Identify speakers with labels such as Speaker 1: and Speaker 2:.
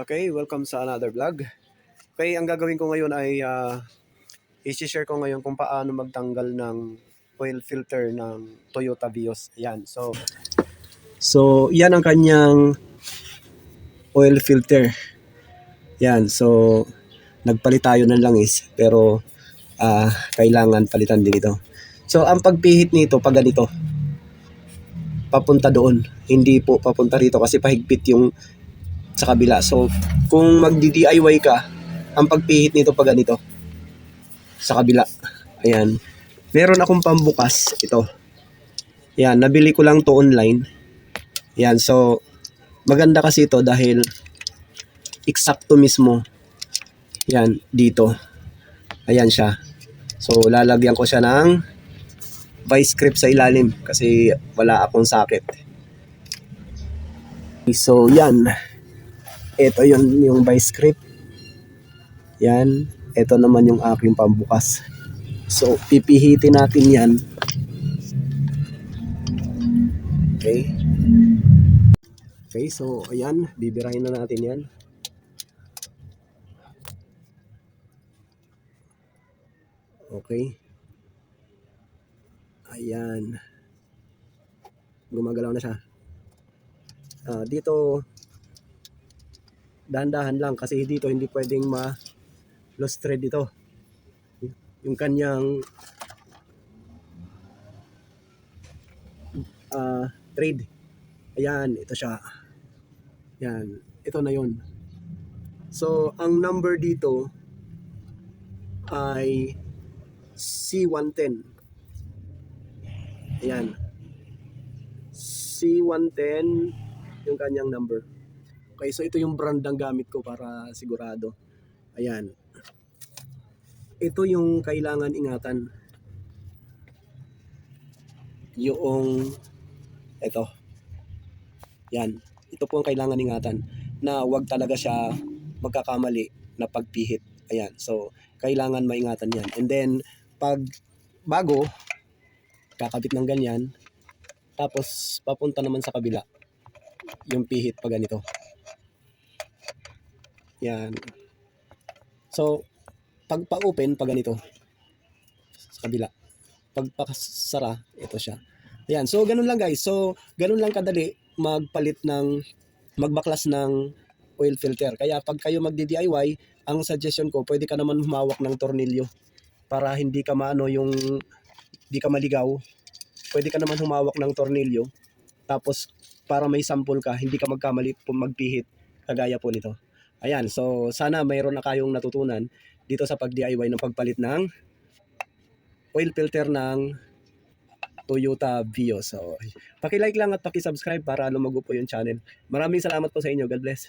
Speaker 1: Okay, welcome sa another vlog. Okay, ang gagawin ko ngayon ay i-share ko ngayon kung paano magtanggal ng oil filter ng Toyota Vios. Ayan, so yan ang kanyang oil filter. Yan, so nagpalit tayo ng langis pero kailangan palitan din ito. So ang pagpihit nito pag ganito, papunta doon, hindi po papunta rito kasi pahigpit yung sa kabila. So kung magdi-DIY ka, ang pagpihit nito pag ganito sa kabila. Ayan. Meron akong pambukas ito. Yan, nabili ko lang to online. Yan, so maganda kasi ito dahil eksakto mismo. Yan, dito. Ayan siya. So lalagyan ko siya ng vice grip sa ilalim kasi wala akong socket. So yan. Ito yung vice grip. Yan. Ito naman yung aking pambukas. So pipihitin natin yan. Okay. Okay, so ayan, bibirahin na natin yan. Okay. Ayan. Gumagalaw na siya. Dito, dahan-dahan lang kasi dito hindi pwedeng ma-lost thread ito. Yung kanyang thread. Ayan, ito siya. Yan, ito na yon. So, ang number dito ay C110. Ayan. C110 yung kanyang number. Okay, so ito yung brand ng gamit ko para sigurado. Ayan. Ito yung kailangan ingatan. Yung ito. Yan. Ito po ang kailangan ingatan na wag talaga siya magkakamali na pagpihit. Ayan. So, kailangan maingatan yan. And then, pag bago, kakabit ng ganyan, tapos papunta naman sa kabila yung pihit pag ganito. Yan. So, pag pa-open, pag ganito sa kabila. Pag pakasara, ito siya. Ayan. So, ganun lang guys. So, ganun lang kadali magbaklas ng oil filter. Kaya pag kayo magdi-DIY, ang suggestion ko, pwede ka naman humawak ng tornilyo para hindi ka hindi ka maligaw. Pwede ka naman humawak ng tornilyo. Tapos, para may sample ka, hindi ka magkamali magpihit kagaya po nito. Ayan, so sana mayroon na kayong natutunan dito sa pag-DIY ng pagpalit ng oil filter ng Toyota Vios. So, paki-like lang at paki-subscribe para lumago po yung channel. Maraming salamat po sa inyo. God bless.